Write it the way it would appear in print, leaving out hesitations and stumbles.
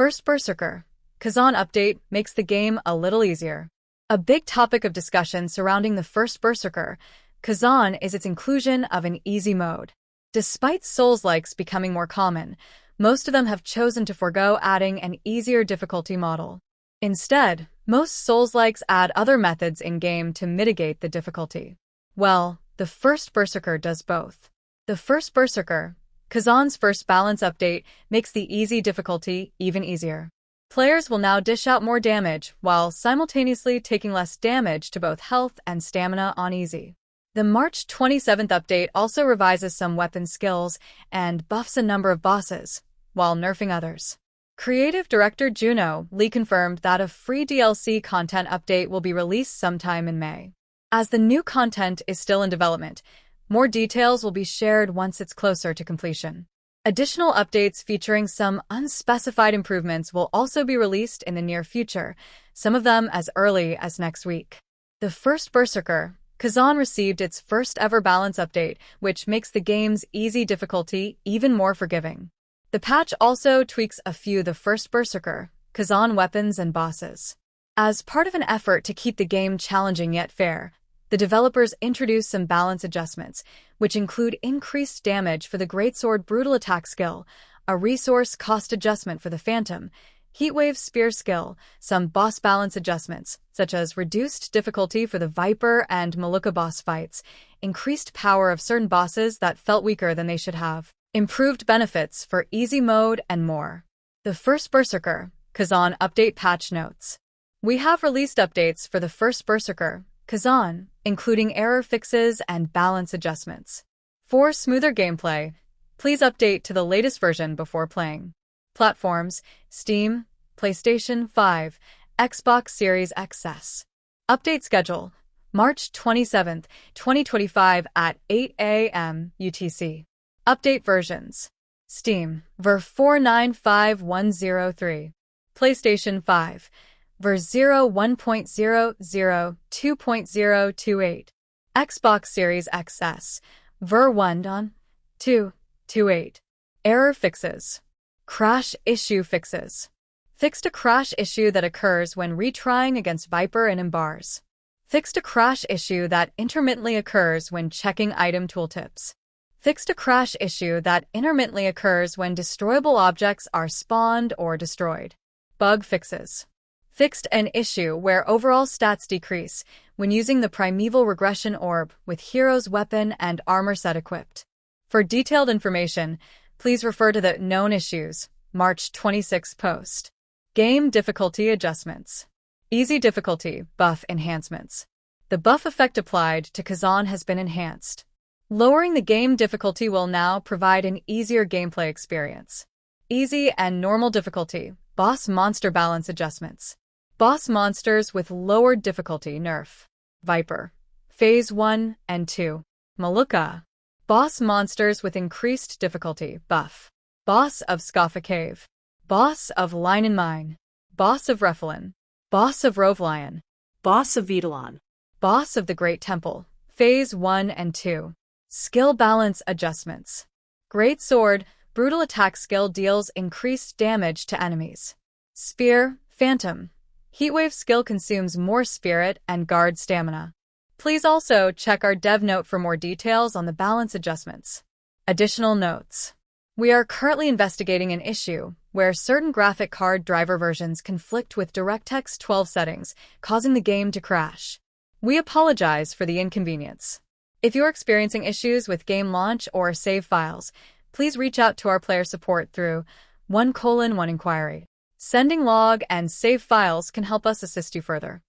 First Berserker, Khazan update makes the game a little easier. A big topic of discussion surrounding the First Berserker, Khazan, is its inclusion of an easy mode. Despite Soulslikes becoming more common, most of them have chosen to forgo adding an easier difficulty model. Instead, most Soulslikes add other methods in-game to mitigate the difficulty. Well, the First Berserker does both. The First Berserker, Khazan's first balance update, makes the easy difficulty even easier. Players will now dish out more damage while simultaneously taking less damage to both health and stamina on easy. The March 27th update also revises some weapon skills and buffs a number of bosses, while nerfing others. Creative Director Junho Lee confirmed that a free DLC content update will be released sometime in May. As the new content is still in development, more details will be shared once it's closer to completion. Additional updates featuring some unspecified improvements will also be released in the near future, some of them as early as next week. The First Berserker, Khazan, received its first ever balance update, which makes the game's easy difficulty even more forgiving. The patch also tweaks a few of the First Berserker, Khazan weapons and bosses. As part of an effort to keep the game challenging yet fair, the developers introduced some balance adjustments, which include increased damage for the Greatsword Brutal Attack skill, a resource cost adjustment for the Phantom, Heatwave Spear skill, some boss balance adjustments, such as reduced difficulty for the Viper and Maluka boss fights, increased power of certain bosses that felt weaker than they should have, improved benefits for easy mode, and more. The First Berserker, Khazan update patch notes. We have released updates for the First Berserker, Khazan, including error fixes and balance adjustments. For smoother gameplay, please update to the latest version before playing. Platforms: Steam, PlayStation 5, Xbox Series XS. Update schedule: March 27, 2025 at 8 a.m. UTC. Update versions: Steam, ver 495103. PlayStation 5, ver 01.002.028. Xbox Series XS, ver 1.228. Error fixes. Crash issue fixes. Fixed a crash issue that occurs when retrying against Viper and Embars. Fixed a crash issue that intermittently occurs when checking item tooltips. Fixed a crash issue that intermittently occurs when destroyable objects are spawned or destroyed. Bug fixes. Fixed an issue where overall stats decrease when using the Primeval Regression Orb with Hero's Weapon and Armor set equipped. For detailed information, please refer to the Known Issues, March 26 post. Game difficulty adjustments. Easy difficulty buff enhancements. The buff effect applied to Khazan has been enhanced. Lowering the game difficulty will now provide an easier gameplay experience. Easy and normal difficulty, boss monster balance adjustments. Boss monsters with lowered difficulty nerf. Viper. Phase 1 and 2. Maluka. Boss monsters with increased difficulty buff. Boss of Scaffa Cave. Boss of Line and Mine. Boss of Rephilan. Boss of Rovelion. Boss of Vitalon. Boss of the Great Temple. Phase 1 and 2. Skill balance adjustments. Great Sword, Brutal Attack skill deals increased damage to enemies. Spear, Phantom. Heatwave skill consumes more spirit and guard stamina. Please also check our dev note for more details on the balance adjustments. Additional notes. We are currently investigating an issue where certain graphic card driver versions conflict with DirectX 12 settings, causing the game to crash. We apologize for the inconvenience. If you're experiencing issues with game launch or save files, please reach out to our player support through 1:1 inquiry. Sending log and save files can help us assist you further.